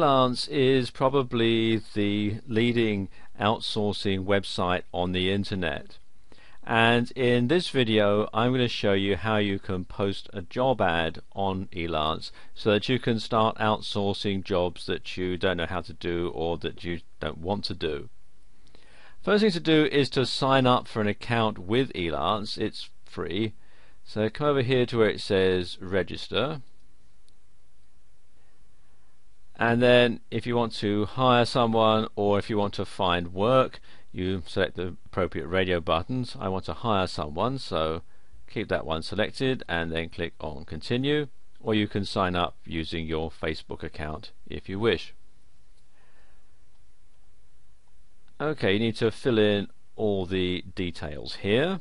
Elance is probably the leading outsourcing website on the internet, and in this video I'm going to show you how you can post a job ad on Elance so that you can start outsourcing jobs that you don't know how to do or that you don't want to do. First thing to do is to sign up for an account with Elance. It's free, so come over here to where it says register. And then if you want to hire someone or if you want to find work, you select the appropriate radio buttons. I want to hire someone, so keep that one selected and then click on continue, or you can sign up using your Facebook account if you wish. Okay, you need to fill in all the details here,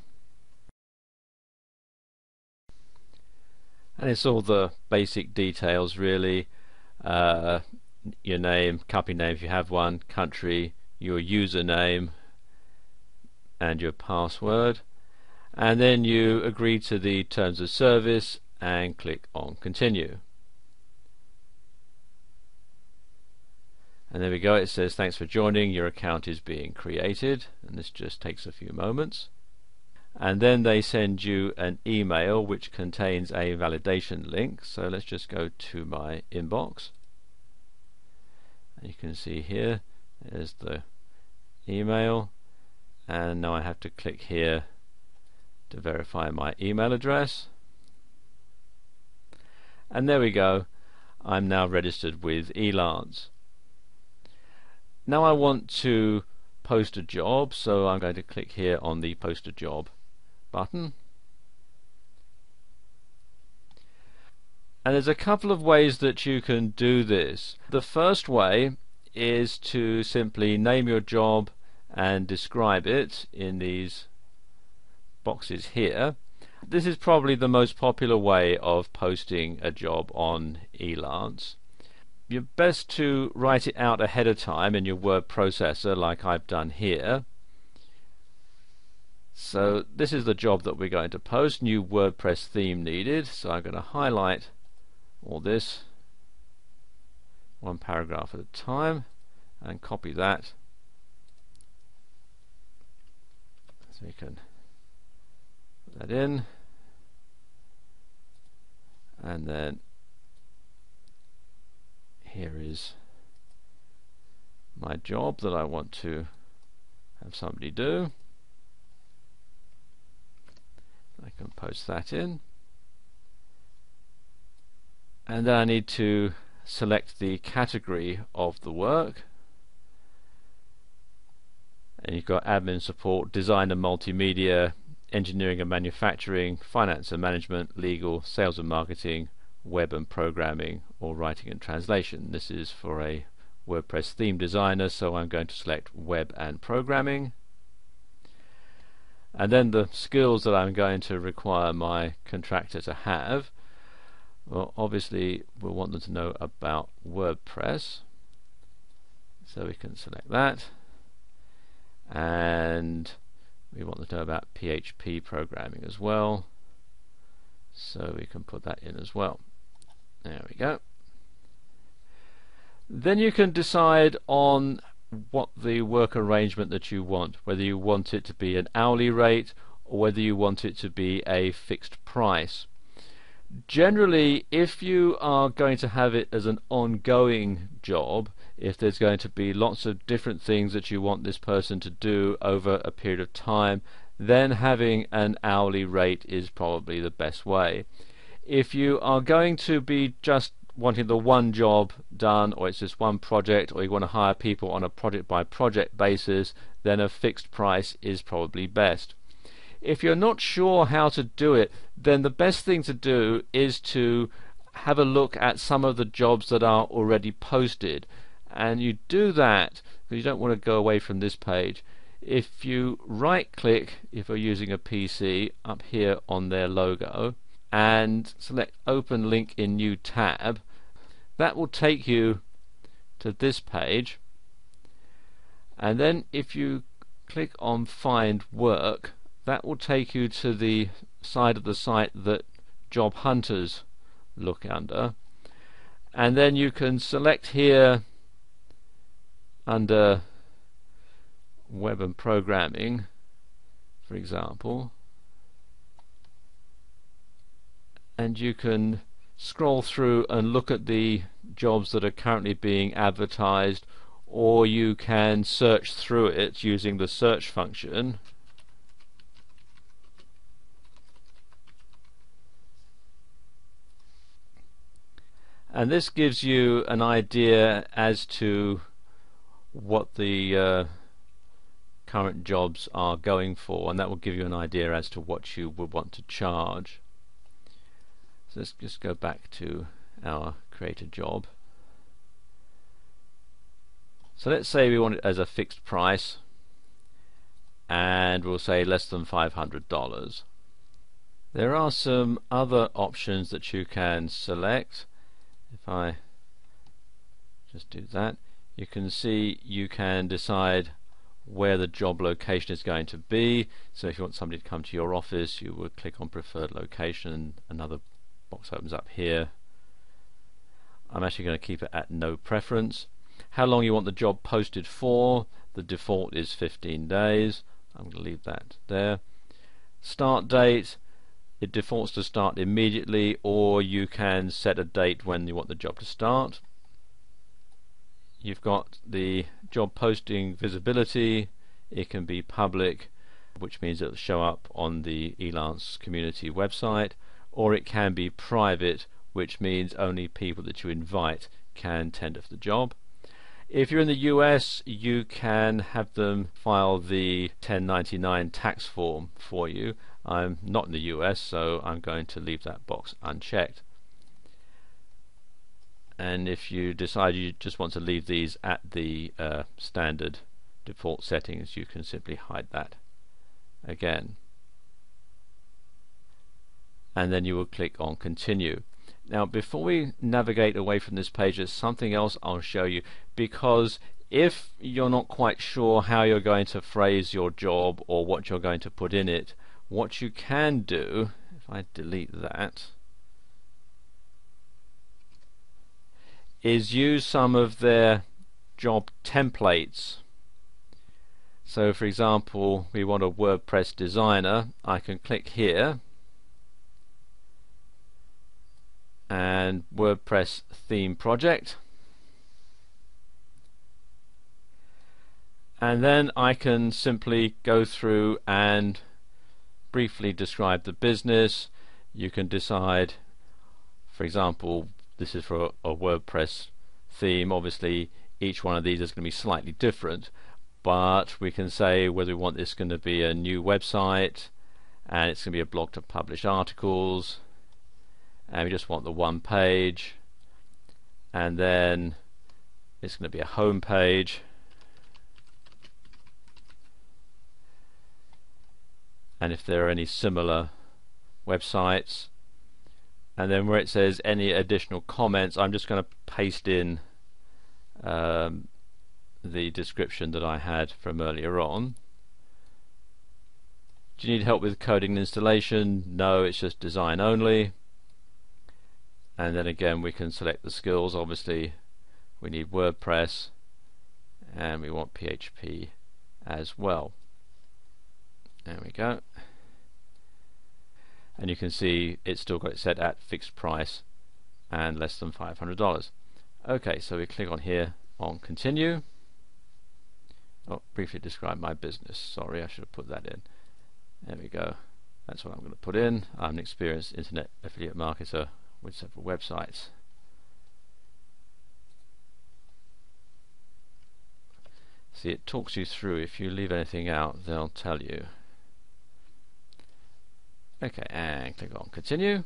and it's all the basic details really. Your name, company name if you have one, country, your username and your password, and then you agree to the terms of service and click on continue. And there we go, it says thanks for joining, your account is being created, and this just takes a few moments. And then they send you an email which contains a validation link. So let's just go to my inbox, and you can see here there's the email, and now I have to click here to verify my email address, and there we go, I'm now registered with Elance. Now I want to post a job, so I'm going to click here on the post a job button, and there's a couple of ways that you can do this. The first way is to simply name your job and describe it in these boxes here. This is probably the most popular way of posting a job on Elance. You're best to write it out ahead of time in your word processor like I've done here. So this is the job that we're going to post. New WordPress theme needed, so I'm going to highlight all this one paragraph at a time and copy that, so you can put that in, and then here is my job that I want to have somebody do. I can post that in, and then I need to select the category of the work, and you've got admin support, design and multimedia, engineering and manufacturing, finance and management, legal, sales and marketing, web and programming, or writing and translation. This is for a WordPress theme designer, so I'm going to select web and programming. And then the skills that I'm going to require my contractor to have, well, obviously we'll want them to know about WordPress, so we can select that, and we want them to know about PHP programming as well, so we can put that in as well. There we go. Then you can decide on what the work arrangement that you want, whether you want it to be an hourly rate or whether you want it to be a fixed price. Generally, if you are going to have it as an ongoing job, if there's going to be lots of different things that you want this person to do over a period of time, then having an hourly rate is probably the best way. If you are going to be just wanting the one job done, or it's just one project, or you want to hire people on a project by project basis, then a fixed price is probably best. If you're not sure how to do it, then the best thing to do is to have a look at some of the jobs that are already posted, and you do that because you don't want to go away from this page. If you right click, if you're using a PC, up here on their logo and select open link in new tab, that will take you to this page, and then if you click on find work, that will take you to the side of the site that job hunters look under, and then you can select here under web and programming, for example, and you can scroll through and look at the jobs that are currently being advertised, or you can search through it using the search function. And this gives you an idea as to what the current jobs are going for, and that will give you an idea as to what you would want to charge. So let's just go back to our create a job. So let's say we want it as a fixed price, and we'll say less than $500. There are some other options that you can select. If I just do that, you can see you can decide where the job location is going to be. So if you want somebody to come to your office, you would click on preferred location. Another box opens up here. I'm actually going to keep it at no preference. How long you want the job posted for, the default is 15 days. I'm going to leave that there. Start date, it defaults to start immediately, or you can set a date when you want the job to start. You've got the job posting visibility. It can be public, which means it will show up on the Elance community website, or it can be private, which means only people that you invite can tender for the job. If you're in the US, you can have them file the 1099 tax form for you. I'm not in the US, so I'm going to leave that box unchecked. And if you decide you just want to leave these at the standard default settings, you can simply hide that again. And then you will click on continue. Now, before we navigate away from this page, there's something else I'll show you, because if you're not quite sure how you're going to phrase your job or what you're going to put in it, what you can do, if I delete that, is use some of their job templates. So for example, we want a WordPress designer. I can click here and WordPress theme project, and then I can simply go through and briefly describe the business. You can decide, for example, this is for a WordPress theme. Obviously each one of these is going to be slightly different, but we can say whether we want this going to be a new website, and it's going to be a blog to publish articles, and we just want the one page, and then it's going to be a home page, and if there are any similar websites, and then where it says any additional comments, I'm just going to paste in the description that I had from earlier on. Do you need help with coding and installation? No, it's just design only. And then again we can select the skills. Obviously we need WordPress and we want PHP as well. There we go. And you can see it's still got it set at fixed price and less than $500. Okay, so we click on here on continue. Oh, briefly describe my business. Sorry, I should have put that in. There we go. That's what I'm going to put in. I'm an experienced internet affiliate marketer with several websites. See, it talks you through. If you leave anything out, they'll tell you. Okay, and click on continue.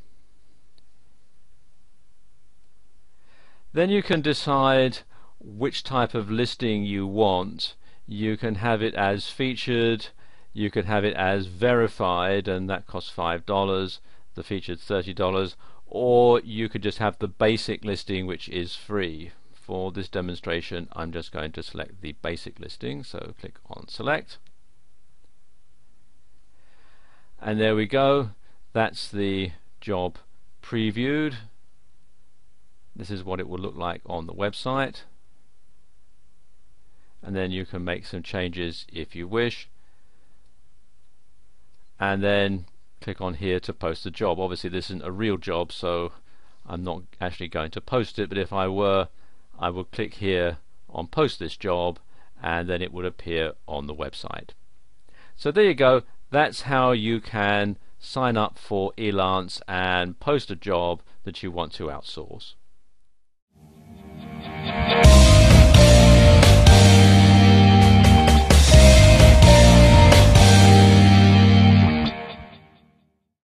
Then you can decide which type of listing you want. You can have it as featured, you can have it as verified, and that costs $5, the featured $30, or you could just have the basic listing, which is free. For this demonstration I'm just going to select the basic listing, so click on select, and there we go. That's the job previewed. This is what it will look like on the website, and then you can make some changes if you wish, and then click on here to post the job. Obviously this isn't a real job, so I'm not actually going to post it, but if I were, I would click here on post this job, and then it would appear on the website. So there you go. That's how you can sign up for Elance and post a job that you want to outsource.